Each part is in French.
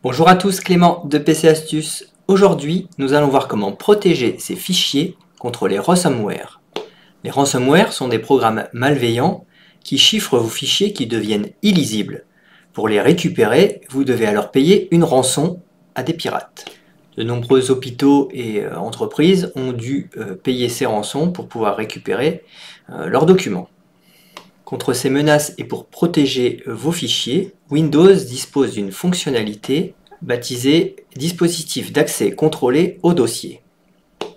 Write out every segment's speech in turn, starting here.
Bonjour à tous, Clément de PC Astuces. Aujourd'hui, nous allons voir comment protéger ces fichiers contre les ransomware. Les ransomware sont des programmes malveillants qui chiffrent vos fichiers qui deviennent illisibles. Pour les récupérer, vous devez alors payer une rançon à des pirates. De nombreux hôpitaux et entreprises ont dû payer ces rançons pour pouvoir récupérer leurs documents. Contre ces menaces et pour protéger vos fichiers, Windows dispose d'une fonctionnalité baptisée dispositif d'accès contrôlé au dossier.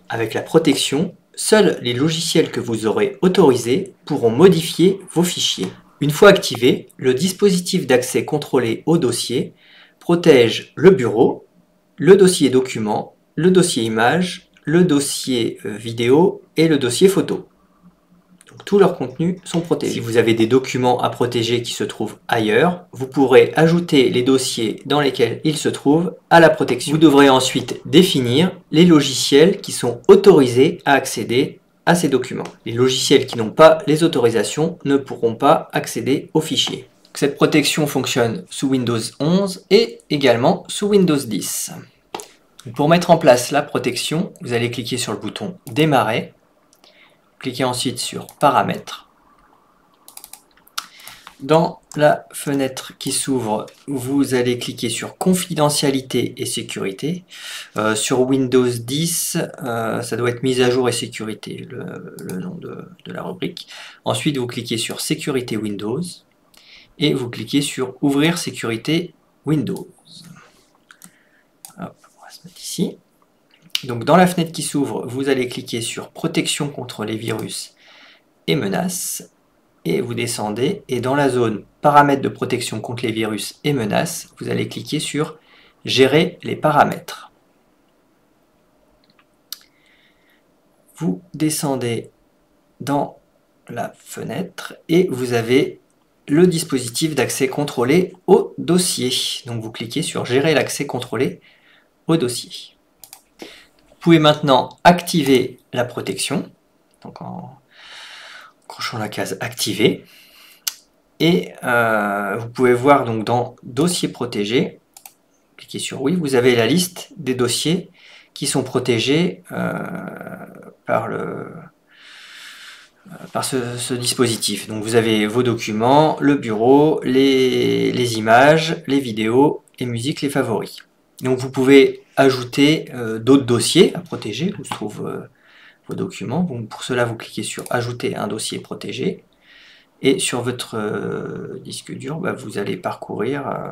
Avec la protection, seuls les logiciels que vous aurez autorisés pourront modifier vos fichiers. Une fois activé, le dispositif d'accès contrôlé au dossier protège le bureau, le dossier document, le dossier image, le dossier vidéo et le dossier photo. Donc, tous leurs contenus sont protégés. Si vous avez des documents à protéger qui se trouvent ailleurs, vous pourrez ajouter les dossiers dans lesquels ils se trouvent à la protection. Vous devrez ensuite définir les logiciels qui sont autorisés à accéder à ces documents. Les logiciels qui n'ont pas les autorisations ne pourront pas accéder aux fichiers. Cette protection fonctionne sous Windows 11 et également sous Windows 10. Pour mettre en place la protection, vous allez cliquer sur le bouton Démarrer. Cliquez ensuite sur Paramètres. Dans la fenêtre qui s'ouvre, vous allez cliquer sur Confidentialité et sécurité. Sur Windows 10, ça doit être mise à jour et sécurité, le nom de la rubrique. Ensuite, vous cliquez sur Sécurité Windows et vous cliquez sur Ouvrir sécurité Windows. Hop, on va se mettre ici. Donc dans la fenêtre qui s'ouvre, vous allez cliquer sur Protection contre les virus et menaces et vous descendez et dans la zone Paramètres de protection contre les virus et menaces, vous allez cliquer sur Gérer les paramètres. Vous descendez dans la fenêtre et vous avez le dispositif d'accès contrôlé au dossier. Donc vous cliquez sur Gérer l'accès contrôlé au dossier. Vous pouvez maintenant activer la protection, donc en cochant la case Activer. Et vous pouvez voir donc dans Dossier protégé, cliquez sur Oui, vous avez la liste des dossiers qui sont protégés par ce dispositif. Donc vous avez vos documents, le bureau, les images, les vidéos, les musiques, les favoris. Donc vous pouvez ajouter d'autres dossiers à protéger où se trouvent vos documents. Donc pour cela, vous cliquez sur Ajouter un dossier protégé. Et sur votre disque dur, vous allez parcourir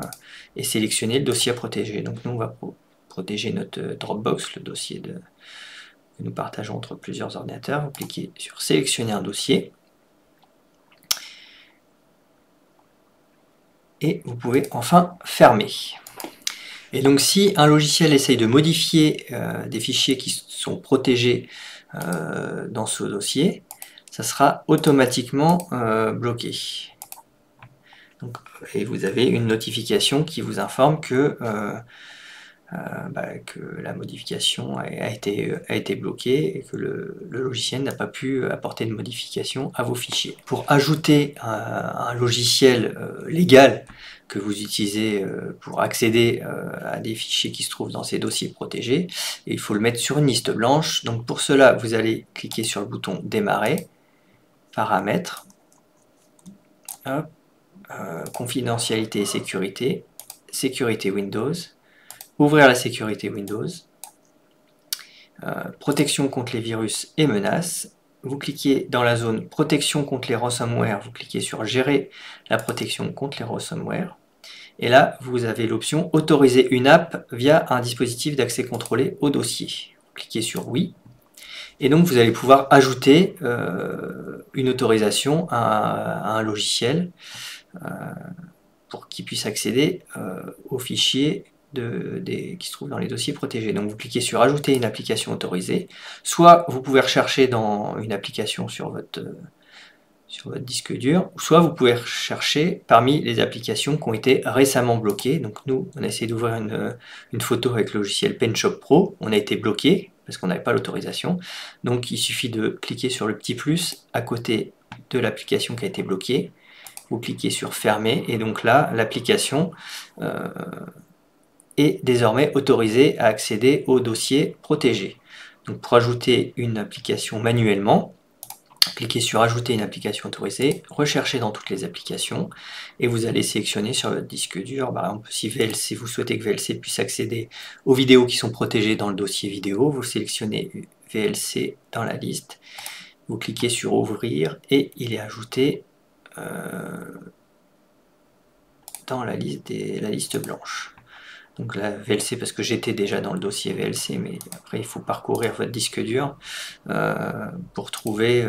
et sélectionner le dossier à protéger. Donc nous, on va protéger notre Dropbox, le dossier que nous partageons entre plusieurs ordinateurs. Vous cliquez sur Sélectionner un dossier. Et vous pouvez enfin fermer. Et donc si un logiciel essaye de modifier des fichiers qui sont protégés dans ce dossier, ça sera automatiquement bloqué. Donc, et vous avez une notification qui vous informe que la modification a été bloquée et que le logiciel n'a pas pu apporter de modification à vos fichiers. Pour ajouter un logiciel légal que vous utilisez pour accéder à des fichiers qui se trouvent dans ces dossiers protégés, et il faut le mettre sur une liste blanche. Donc pour cela, vous allez cliquer sur le bouton Démarrer, Paramètres, hop, confidentialité et sécurité, sécurité Windows, ouvrir la sécurité Windows, protection contre les virus et menaces. Vous cliquez dans la zone protection contre les ransomware, vous cliquez sur Gérer la protection contre les ransomware. Et là, vous avez l'option Autoriser une app via un dispositif d'accès contrôlé au dossier. Vous cliquez sur Oui. Et donc, vous allez pouvoir ajouter une autorisation à un logiciel pour qu'il puisse accéder aux fichiers qui se trouvent dans les dossiers protégés. Donc, vous cliquez sur Ajouter une application autorisée. Soit vous pouvez rechercher dans une application sur votre disque dur, soit vous pouvez rechercher parmi les applications qui ont été récemment bloquées. Donc nous, on a essayé d'ouvrir une photo avec le logiciel PenShop Pro, on a été bloqué parce qu'on n'avait pas l'autorisation. Donc il suffit de cliquer sur le petit plus à côté de l'application qui a été bloquée. Vous cliquez sur Fermer et donc là, l'application est désormais autorisé à accéder aux dossiers protégés. Donc pour ajouter une application manuellement, cliquez sur ajouter une application autorisée, recherchez dans toutes les applications et vous allez sélectionner sur votre disque dur, par exemple si VLC, vous souhaitez que VLC puisse accéder aux vidéos qui sont protégées dans le dossier vidéo, vous sélectionnez VLC dans la liste, vous cliquez sur ouvrir et il est ajouté dans la liste blanche. Donc la VLC parce que j'étais déjà dans le dossier VLC, mais après il faut parcourir votre disque dur pour trouver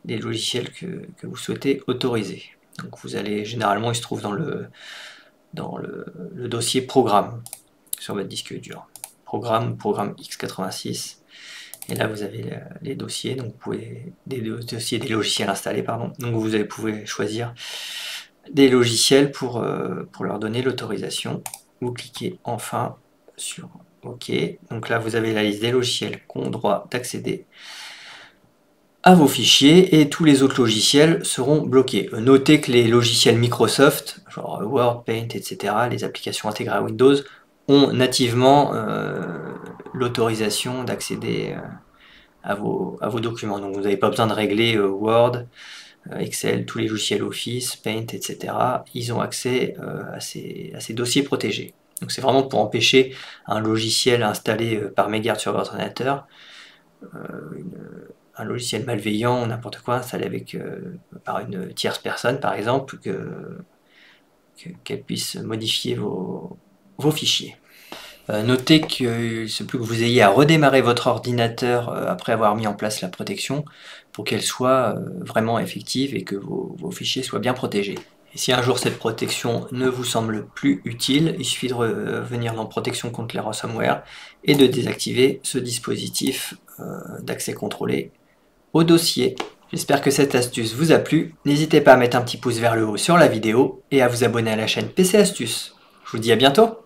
les logiciels que vous souhaitez autoriser. Donc vous allez, généralement il se trouve dans le dossier programme sur votre disque dur. Programme x86. Et là vous avez les dossiers, donc vous pouvez des logiciels installés, pardon. Donc vous pouvez choisir des logiciels pour leur donner l'autorisation. Vous cliquez enfin sur OK. Donc là vous avez la liste des logiciels qui ont droit d'accéder à vos fichiers et tous les autres logiciels seront bloqués. Notez que les logiciels Microsoft, genre Word, Paint, etc., les applications intégrées à Windows, ont nativement l'autorisation d'accéder à vos documents. Donc vous n'avez pas besoin de régler Word, Excel, tous les logiciels Office, Paint, etc. Ils ont accès à ces dossiers protégés. Donc c'est vraiment pour empêcher un logiciel installé par mégarde sur votre ordinateur, un logiciel malveillant, n'importe quoi, installé par une tierce personne par exemple, qu'elle puisse modifier vos fichiers. Notez qu'il se peut que vous ayez à redémarrer votre ordinateur après avoir mis en place la protection pour qu'elle soit vraiment effective et que vos fichiers soient bien protégés. Et si un jour cette protection ne vous semble plus utile, il suffit de revenir dans protection contre les ransomware et de désactiver ce dispositif d'accès contrôlé au dossier. J'espère que cette astuce vous a plu. N'hésitez pas à mettre un petit pouce vers le haut sur la vidéo et à vous abonner à la chaîne PC Astuces. Je vous dis à bientôt.